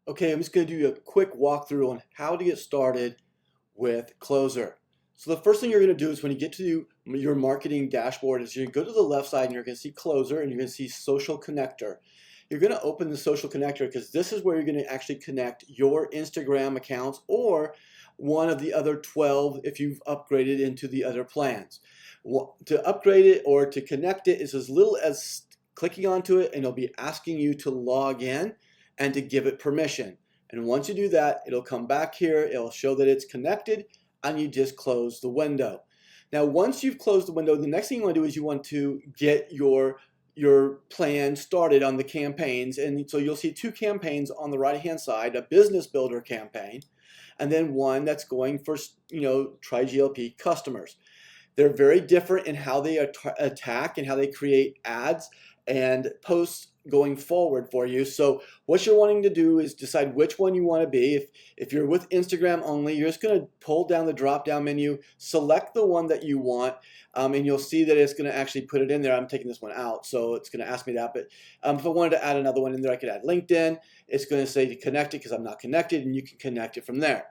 Okay, I'm just going to do a quick walkthrough on how to get started with KLOZR. So the first thing you're going to do is when you get to your marketing dashboard is you go to the left side and you're going to see KLOZR and you're going to see Social Connector. You're going to open the Social Connector because this is where you're going to actually connect your Instagram accounts or one of the other 12 if you've upgraded into the other plans. To upgrade it or to connect it is as little as clicking onto it and it'll be asking you to log in and to give it permission. And once you do that, it'll come back here, it'll show that it's connected, and you just close the window. Now, once you've closed the window, the next thing you want to do is you want to get your plan started on the campaigns. And so you'll see two campaigns on the right-hand side, a business builder campaign, and then one that's going for, try GLP customers. They're very different in how they attack and how they create ads and posts going forward for you. So what you're wanting to do is decide which one you want to be. If you're with Instagram only, you're just going to pull down the drop down menu, select the one that you want, and you'll see that it's going to actually put it in there. I'm taking this one out, so it's going to ask me that. But if I wanted to add another one in there, I could add LinkedIn. It's going to say to connect it because I'm not connected, and you can connect it from there.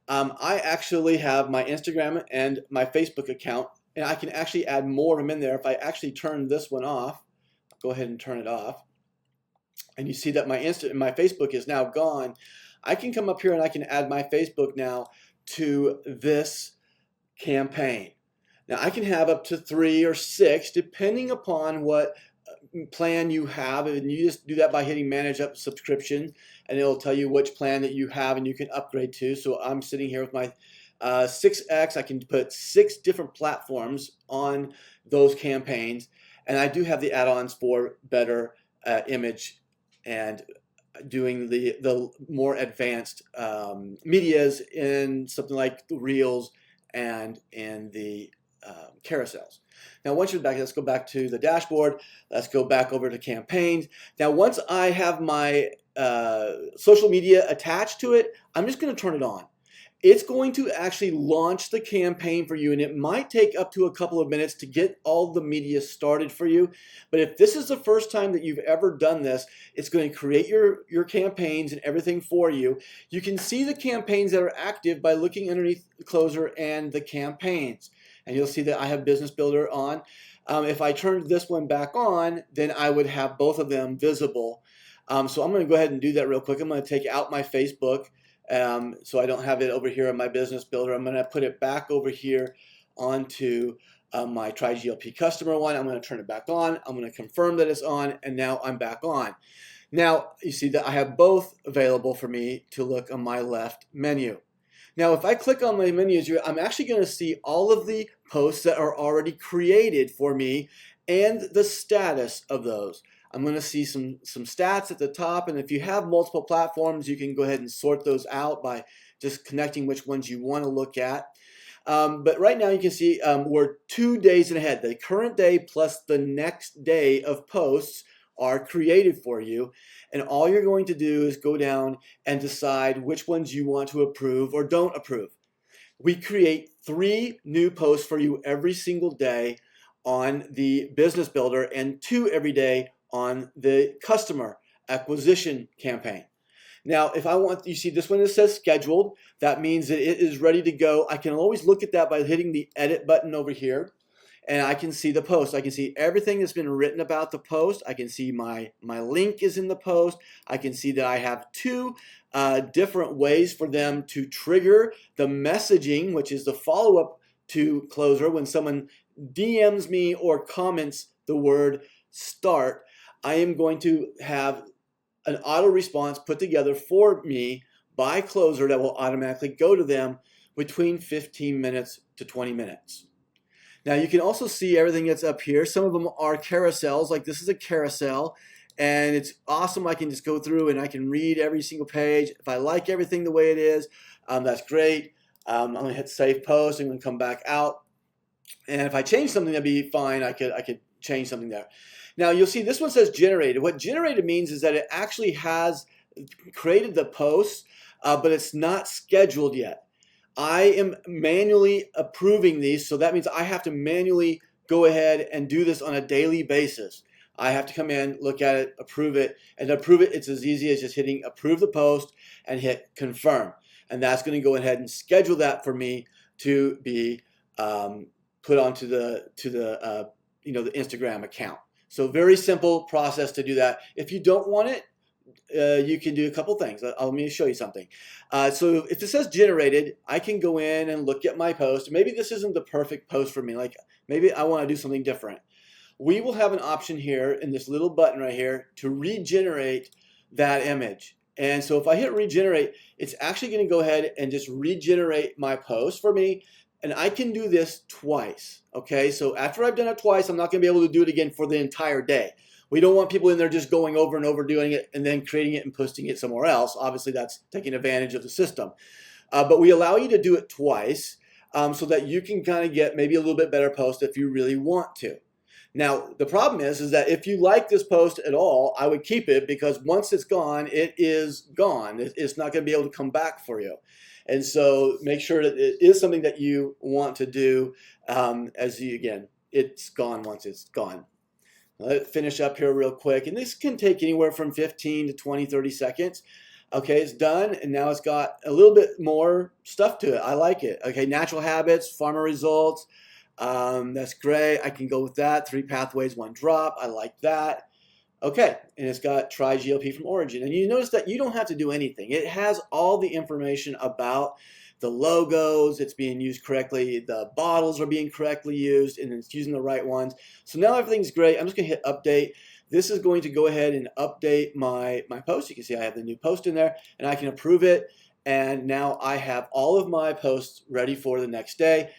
I actually have my Instagram and my Facebook account, and I can actually add more of them in there. If I actually turn this one off, go ahead and turn it off, and you see that my Facebook is now gone. I can come up here and I can add my Facebook now to this campaign. Now I can have up to 3 or 6 depending upon what plan you have, and you just do that by hitting manage up subscription and it'll tell you which plan that you have and you can upgrade to. So I'm sitting here with my 6X. I can put 6 different platforms on those campaigns, and I do have the add-ons for better image and doing the more advanced medias in something like the reels and in the carousels. Now once you're back, let's go back to the dashboard. Let's go back over to campaigns. Now once I have my social media attached to it, I'm just going to turn it on. It's going to actually launch the campaign for you, and it might take up to a couple of minutes to get all the media started for you. But if this is the first time that you've ever done this, it's going to create your campaigns and everything for you. You can see the campaigns that are active by looking underneath KLOZR and the campaigns. And you'll see that I have Business Builder on. If I turned this one back on, then I would have both of them visible. So I'm going to go ahead and do that real quick. I'm going to take out my Facebook. So I don't have it over here on my Business Builder. I'm going to put it back over here onto my Try GLP customer one. I'm going to turn it back on. I'm going to confirm that it's on, and now I'm back on. Now you see that I have both available for me to look on my left menu. Now if I click on my menus, I'm actually going to see all of the posts that are already created for me and the status of those. I'm going to see some stats at the top, and if you have multiple platforms, you can go ahead and sort those out by just connecting which ones you want to look at. But right now you can see we're 2 days ahead. The current day plus the next day of posts are created for you, and all you're going to do is go down and decide which ones you want to approve or don't approve. We create 3 new posts for you every single day on the Business Builder and 2 every day on the customer acquisition campaign. Now, if I want, you see this one that says scheduled, that means that it is ready to go. I can always look at that by hitting the edit button over here, and I can see the post. I can see everything that's been written about the post. I can see my link is in the post. I can see that I have 2 different ways for them to trigger the messaging, which is the follow-up to KLOZR. When someone DMs me or comments the word start, I am going to have an auto response put together for me by KLOZR that will automatically go to them between 15 minutes to 20 minutes. Now you can also see everything that's up here. Some of them are carousels, like this is a carousel, and it's awesome. I can just go through and I can read every single page. If I like everything the way it is, that's great. I'm going to hit save post. I'm going to come back out, and if I change something, that'd be fine. I could change something there. Now you'll see this one says generated. What generated means is that it actually has created the post, but it's not scheduled yet. I am manually approving these, so that means I have to manually go ahead and do this on a daily basis. I have to come in, look at it, approve it, and to approve it, it's as easy as just hitting approve the post and hit confirm. And that's going to go ahead and schedule that for me to be put onto the the Instagram account. So very simple process to do that. If you don't want it, you can do a couple things. Let me show you something. So if it says generated, I can go in and look at my post. Maybe this isn't the perfect post for me. Like maybe I want to do something different. We will have an option here in this little button right here to regenerate that image. And so if I hit regenerate, it's actually going to go ahead and just regenerate my post for me. And I can do this twice. Okay, so after I've done it twice, I'm not going to be able to do it again for the entire day. We don't want people in there just going over and over doing it and then creating it and posting it somewhere else. Obviously, that's taking advantage of the system. But we allow you to do it twice so that you can kind of get maybe a little bit better post if you really want to. Now, the problem is that if you like this post at all, I would keep it because once it's gone, it is gone. It's not going to be able to come back for you. And so make sure that it is something that you want to do again, it's gone once it's gone. Let's finish up here real quick. And this can take anywhere from 15 to 20, 30 seconds. Okay, it's done. And now it's got a little bit more stuff to it. I like it. Okay, natural habits, farmer results. That's great. I can go with that. 3 pathways, 1 drop. I like that. Okay, and it's got try GLP from origin. And you notice that you don't have to do anything. It has all the information about the logos, it's being used correctly, the bottles are being correctly used, and it's using the right ones. So now everything's great. I'm just going to hit update. This is going to go ahead and update my post. You can see I have the new post in there, and I can approve it. And now I have all of my posts ready for the next day.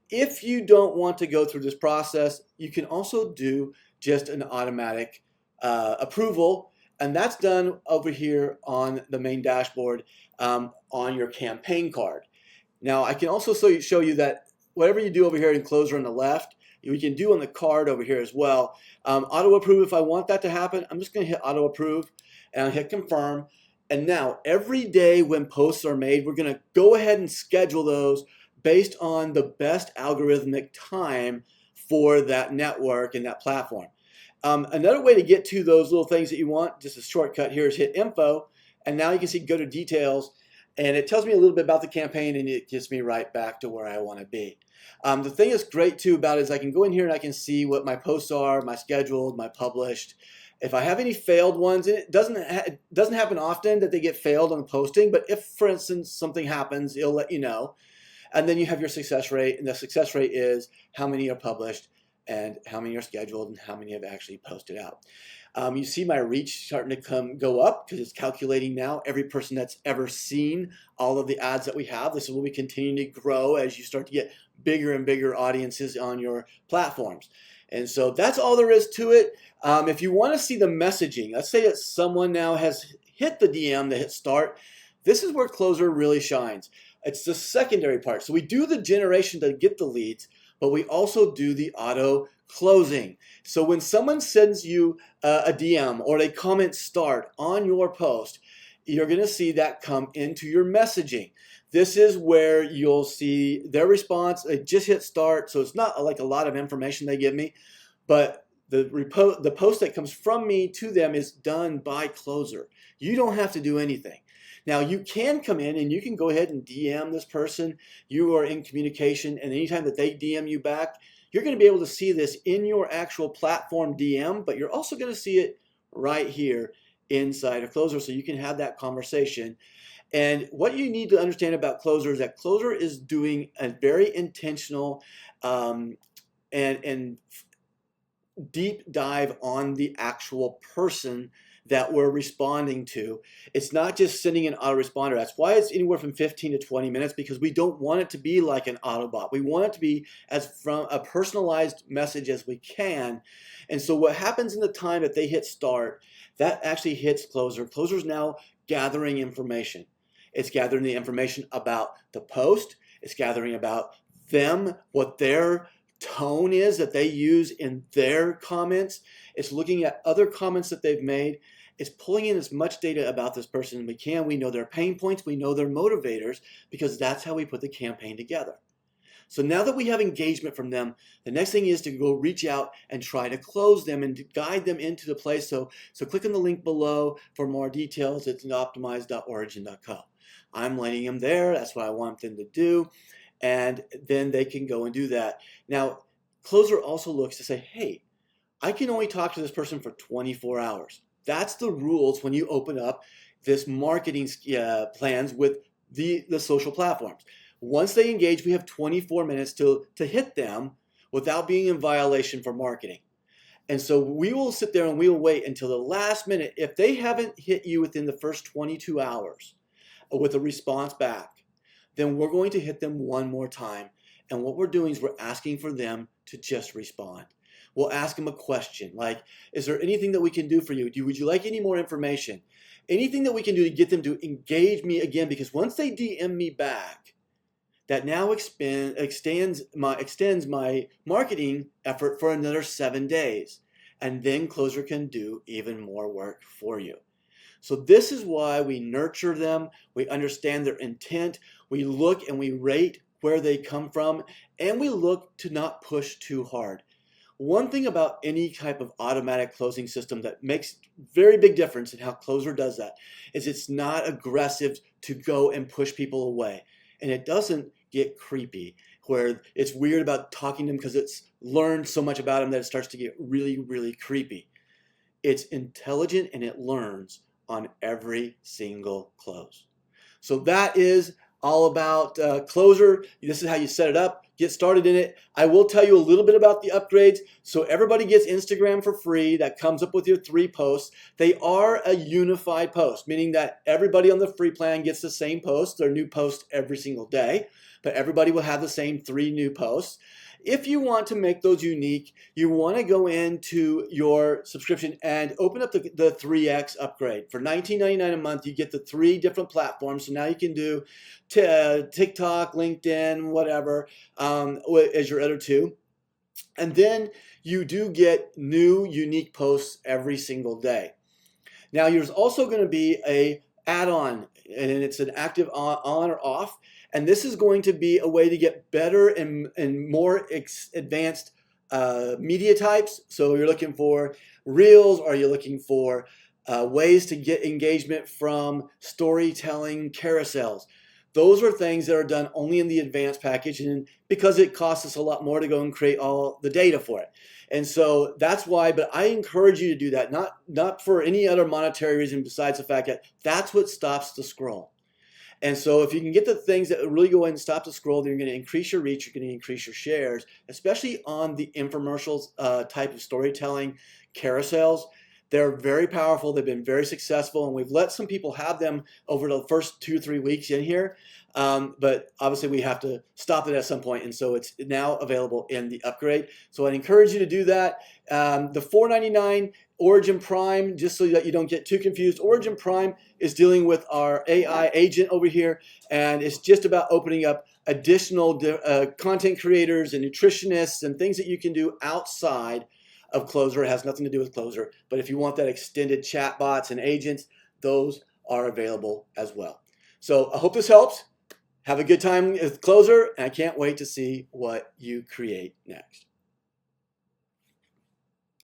If you don't want to go through this process, you can also do just an automatic approval, and that's done over here on the main dashboard on your campaign card. Now I can also show you that whatever you do over here in KLOZR on the left, we can do on the card over here as well. Auto approve, if I want that to happen, I'm just going to hit auto approve and I'll hit confirm. And now every day when posts are made, we're going to go ahead and schedule those based on the best algorithmic time for that network and that platform. Another way to get to those little things that you want, just a shortcut here, is hit info, and now you can see go to details, and it tells me a little bit about the campaign, and it gets me right back to where I want to be. The thing that's great too about it is I can go in here and I can see what my posts are, my scheduled, my published. If I have any failed ones, and it doesn't happen often that they get failed on posting, but if, for instance, something happens, it'll let you know. And then you have your success rate, and the success rate is how many are published and how many are scheduled and how many have actually posted out. You see my reach starting to go up because it's calculating now every person that's ever seen all of the ads that we have. This is what we continue to grow as you start to get bigger and bigger audiences on your platforms. And so that's all there is to it. If you want to see the messaging, let's say that someone now has hit the DM, they hit start. This is where KLOZR really shines. It's the secondary part. So we do the generation to get the leads, but we also do the auto closing. So when someone sends you a DM or they comment start on your post, you're going to see that come into your messaging. This is where you'll see their response. They just hit start, so it's not like a lot of information they give me, but the post that comes from me to them is done by KLOZR. You don't have to do anything. Now you can come in and you can go ahead and DM this person. You are in communication, and anytime that they DM you back, you're going to be able to see this in your actual platform DM, but you're also going to see it right here inside of KLOZR, so you can have that conversation. And what you need to understand about KLOZR is that KLOZR is doing a very intentional and deep dive on the actual person that we're responding to. It's not just sending an autoresponder. That's why it's anywhere from 15 to 20 minutes, because we don't want it to be like an Autobot. We want it to be as from a personalized message as we can. And so what happens in the time that they hit start, that actually hits KLOZR. KLOZR is now gathering information. It's gathering the information about the post. It's gathering about them, what their tone is that they use in their comments. It's looking at other comments that they've made. It's pulling in as much data about this person as we can. We know their pain points. We know their motivators, because that's how we put the campaign together. So now that we have engagement from them, the next thing is to go reach out and try to close them and to guide them into the place. So click on the link below for more details. It's optimize.origin.co. I'm letting them there. That's what I want them to do. And then they can go and do that. Now, KLOZR also looks to say, hey, I can only talk to this person for 24 hours. That's the rules when you open up this marketing plans with the social platforms. Once they engage, we have 24 minutes to hit them without being in violation for marketing. And so we will sit there and we will wait until the last minute. If they haven't hit you within the first 22 hours with a response back, then we're going to hit them one more time. And what we're doing is we're asking for them to just respond. We'll ask them a question like, is there anything that we can do for you? Would you like any more information? Anything that we can do to get them to engage me again, because once they DM me back, that now extends my marketing effort for another 7 days. And then KLOZR can do even more work for you. So this is why we nurture them. We understand their intent. We look and we rate where they come from. And we look to not push too hard. One thing about any type of automatic closing system that makes very big difference in how KLOZR does that is it's not aggressive to go and push people away. And it doesn't get creepy where it's weird about talking to them because it's learned so much about them that it starts to get really, really creepy. It's intelligent and it learns on every single close. So that is all about KLOZR. This is how you set it up. Get started in it. I will tell you a little bit about the upgrades. So everybody gets Instagram for free. That comes up with your 3 posts. They are a unified post, meaning that everybody on the free plan gets the same post. They're new posts every single day, but everybody will have the same 3 new posts. If you want to make those unique, you want to go into your subscription and open up the 3X upgrade. For $19.99 a month, you get the 3 different platforms. So now you can do TikTok, LinkedIn, whatever, as your other 2. And then you do get new unique posts every single day. Now, there's also going to be a add-on, and it's an active on or off. And this is going to be a way to get better and more advanced media types. So you're looking for reels, or you're looking for ways to get engagement from storytelling carousels. Those are things that are done only in the advanced package, and because it costs us a lot more to go and create all the data for it. And so that's why, but I encourage you to do that, not for any other monetary reason besides the fact that that's what stops the scroll. And so if you can get the things that really go in and stop the scroll, then you're going to increase your reach, you're going to increase your shares, especially on the infomercials type of storytelling carousels. They're very powerful. They've been very successful, and we've let some people have them over the first 2 or 3 weeks in here. But obviously we have to stop it at some point, and so it's now available in the upgrade. So I'd encourage you to do that. The $4.99 Origin Prime, just so that you don't get too confused, Origin Prime is dealing with our AI agent over here, and it's just about opening up additional content creators and nutritionists and things that you can do outside of KLOZR. It has nothing to do with KLOZR, but if you want that extended chatbots and agents, those are available as well. So I hope this helps. Have a good time with KLOZR, and I can't wait to see what you create next.